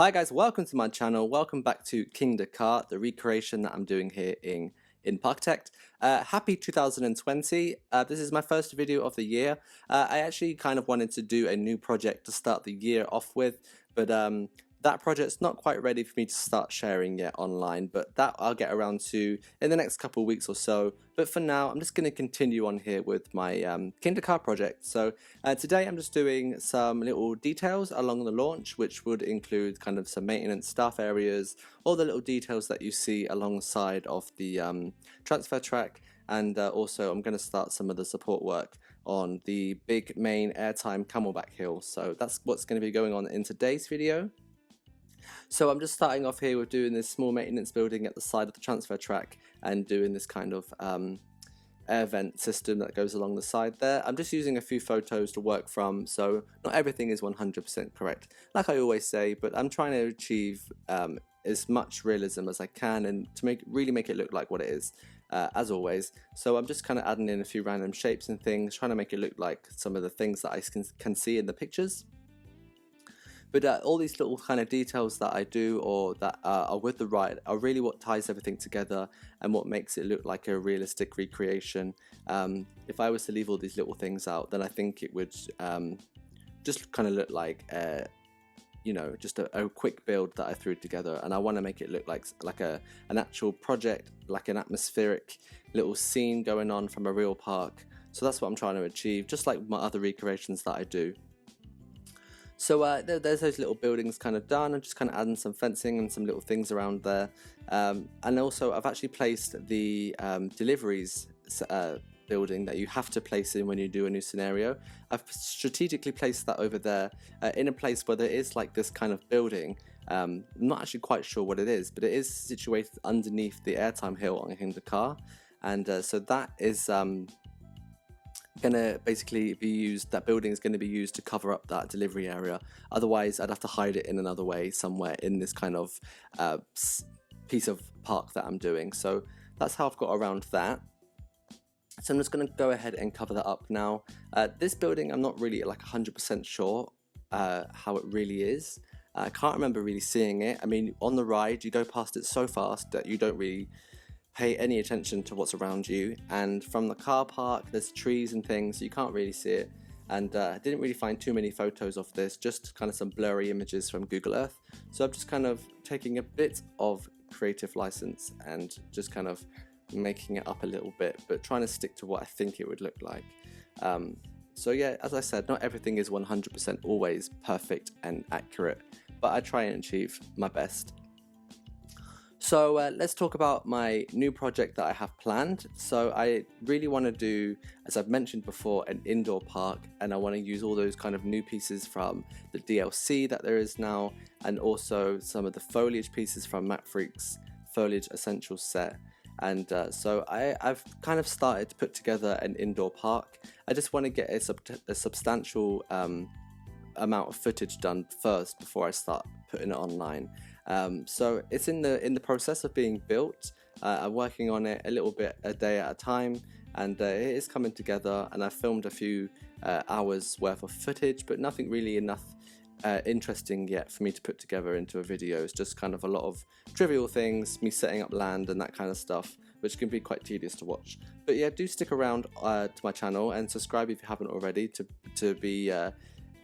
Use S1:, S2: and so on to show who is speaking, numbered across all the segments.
S1: Hi guys, welcome to my channel. Welcome back to Kingda Kart, the recreation that I'm doing here in Parktect. Happy 2020. This is my first video of the year. I actually kind of wanted to do a new project to start the year off with, but that project's not quite ready for me to start sharing yet online, but that I'll get around to in the next couple of weeks or so. But for now, I'm just going to continue on here with my Kingda Kart project. So today I'm just doing some little details along the launch, which would include kind of some maintenance staff areas, all the little details that you see alongside of the transfer track. And also I'm going to start some of the support work on the big main airtime camelback hill. So that's what's going to be going on in today's video. So I'm just starting off here with doing this small maintenance building at the side of the transfer track and doing this kind of air vent system that goes along the side there. I'm just using a few photos to work from, so not everything is 100% correct, like I always say, but I'm trying to achieve as much realism as I can and to really make it look like what it is, as always. So I'm just kind of adding in a few random shapes and things, trying to make it look like some of the things that I can see in the pictures. But all these little kind of details that I do or that are with the ride are really what ties everything together and what makes it look like a realistic recreation. If I was to leave all these little things out, then I think it would just kind of look like, you know, just a quick build that I threw together. And I want to make it look like an actual project, like an atmospheric little scene going on from a real park. So that's what I'm trying to achieve, just like my other recreations that I do. So there's those little buildings kind of done. I'm just kind of adding some fencing and some little things around there. And also I've actually placed the deliveries building that you have to place in when you do a new scenario. I've strategically placed that over there in a place where there is like this kind of building. I'm not actually quite sure what it is, but it is situated underneath the airtime hill on Kingda Kart. And so that is gonna basically be used, that building is going to be used to cover up that delivery area. Otherwise I'd have to hide it in another way somewhere in this kind of piece of park that I'm doing. So that's how I've got around that. So I'm just going to go ahead and cover that up now. This building I'm not really like 100% sure how it really is. I can't remember really seeing it. I mean, on the ride you go past it so fast that you don't really pay any attention to what's around you, and from the car park there's trees and things, so you can't really see it. And I didn't really find too many photos of this, just kind of some blurry images from Google Earth. So I'm just kind of taking a bit of creative license and just kind of making it up a little bit, but trying to stick to what I think it would look like. So yeah, as I said, not everything is 100% always perfect and accurate, but I try and achieve my best. So let's talk about my new project that I have planned. So I really want to do, as I've mentioned before, an indoor park, and I want to use all those kind of new pieces from the DLC that there is now, and also some of the foliage pieces from Map Freak's Foliage Essentials set. And so I've kind of started to put together an indoor park. I just want to get a substantial amount of footage done first before I start putting it online. So it's in the process of being built. I'm working on it a little bit a day at a time, and it is coming together, and I filmed a few hours worth of footage, but nothing really enough interesting yet for me to put together into a video. It's just kind of a lot of trivial things, me setting up land and that kind of stuff, which can be quite tedious to watch. But yeah, do stick around to my channel and subscribe if you haven't already to be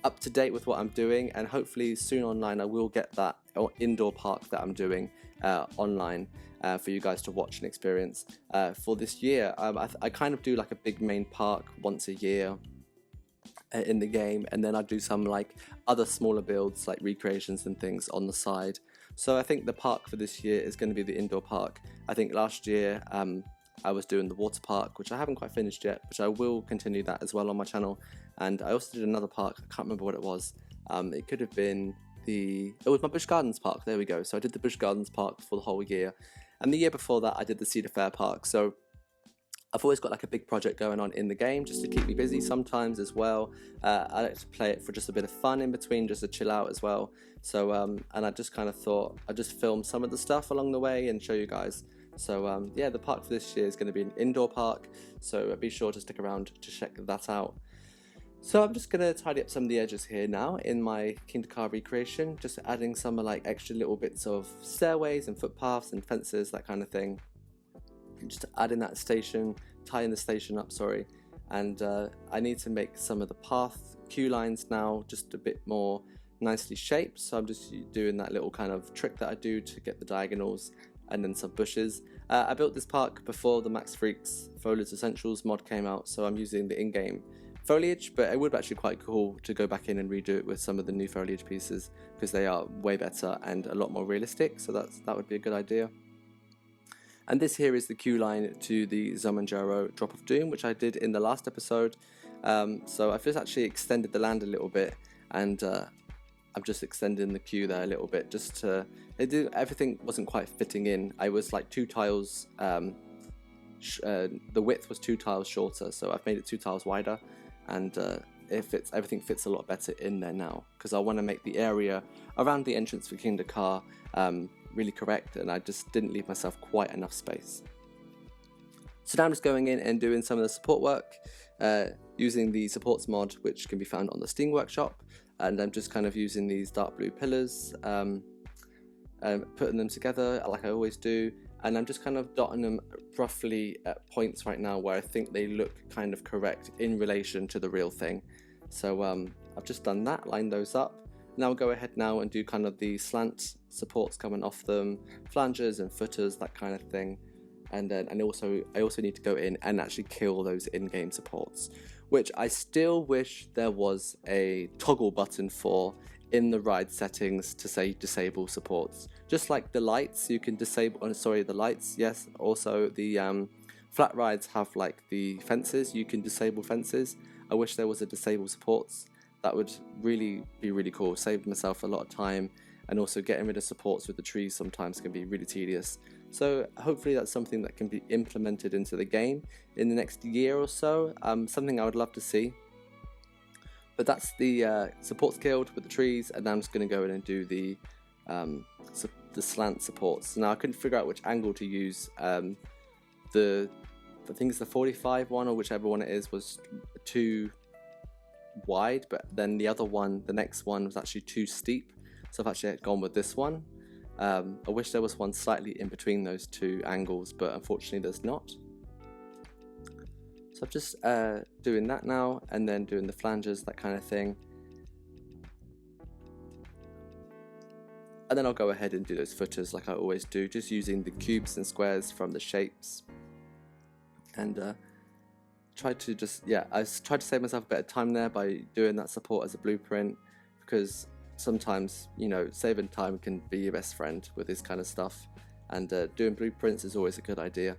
S1: up to date with what I'm doing, and hopefully soon online I will get that indoor park that I'm doing online for you guys to watch and experience for this year. I kind of do like a big main park once a year in the game, and then I do some like other smaller builds like recreations and things on the side. So I think the park for this year is going to be the indoor park. I think last year I was doing the water park, which I haven't quite finished yet, but I will continue that as well on my channel. And I also did another park, I can't remember what it was. It could have been it was my Busch Gardens park, there we go. So I did the Busch Gardens park for the whole year. And the year before that I did the Cedar Fair park. So I've always got like a big project going on in the game just to keep me busy sometimes as well. I like to play it for just a bit of fun in between, just to chill out as well. So and I just kind of thought I'd just film some of the stuff along the way and show you guys. So yeah, the park for this year is going to be an indoor park, so be sure to stick around to check that out. So I'm just going to tidy up some of the edges here now in my Kingda car recreation, just adding some like extra little bits of stairways and footpaths and fences, that kind of thing. And just adding that station, tying the station up, sorry. And I need to make some of the path queue lines now just a bit more nicely shaped, so I'm just doing that little kind of trick that I do to get the diagonals, and then some bushes. I built this park before the Max Freaks Foliage Essentials mod came out, so I'm using the in-game foliage, but it would be actually quite cool to go back in and redo it with some of the new foliage pieces, because they are way better and a lot more realistic, so that would be a good idea. And this here is the queue line to the Zomandjaro Drop of Doom, which I did in the last episode. So I've just actually extended the land a little bit, and I'm just extending the queue there a little bit, just to everything wasn't quite fitting in. I was like 2 tiles, the width was 2 tiles shorter, so I've made it 2 tiles wider, and everything fits a lot better in there now, because I want to make the area around the entrance for Kingda car really correct, and I just didn't leave myself quite enough space. So now I'm just going in and doing some of the support work using the supports mod, which can be found on the Steam Workshop. And I'm just kind of using these dark blue pillars, putting them together like I always do, and I'm just kind of dotting them roughly at points right now where I think they look kind of correct in relation to the real thing. So I've just done that, lined those up. Now I'll go ahead now and do kind of the slant supports coming off them, flanges and footers, that kind of thing. And then I also need to go in and actually kill those in-game supports, which I still wish there was a toggle button for in the ride settings to say disable supports. Just like the lights, you can disable, the lights, yes. Also the flat rides have like the fences, you can disable fences. I wish there was a disable supports. That would really be really cool, save myself a lot of time, and also getting rid of supports with the trees sometimes can be really tedious. So hopefully that's something that can be implemented into the game in the next year or so, something I would love to see. But that's the supports guild with the trees, and now I'm just going to go in and do the slant supports. Now I couldn't figure out which angle to use. I think it's the 45 one, or whichever one it is, was too wide, but then the other one, the next one, was actually too steep, so I've actually gone with this one. I wish there was one slightly in between those two angles, but unfortunately there's not. So I'm just doing that now, and then doing the flanges, that kind of thing. And then I'll go ahead and do those footers like I always do, just using the cubes and squares from the shapes. And I tried to save myself a bit of time there by doing that support as a blueprint, because sometimes, you know, saving time can be your best friend with this kind of stuff, and doing blueprints is always a good idea.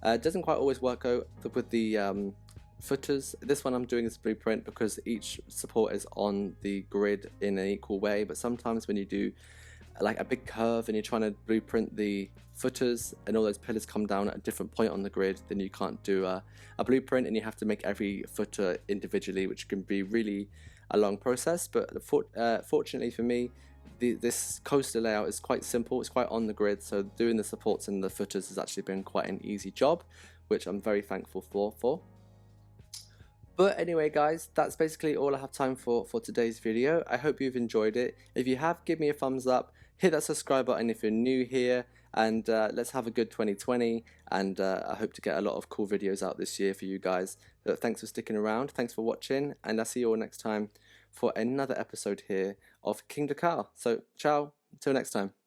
S1: It doesn't quite always work out with the footers. This one I'm doing as a blueprint because each support is on the grid in an equal way, but sometimes when you do like a big curve and you're trying to blueprint the footers and all those pillars come down at a different point on the grid, then you can't do a blueprint, and you have to make every footer individually, which can be really a long process. But fortunately for me, this coaster layout is quite simple, it's quite on the grid, so doing the supports and the footers has actually been quite an easy job, which I'm very thankful for. But anyway guys, that's basically all I have time for today's video. I hope you've enjoyed it. If you have, give me a thumbs up, hit that subscribe button if you're new here, and let's have a good 2020, and I hope to get a lot of cool videos out this year for you guys. Thanks for sticking around, thanks for watching, and I'll see you all next time for another episode here of Kingda Car. So ciao, until next time.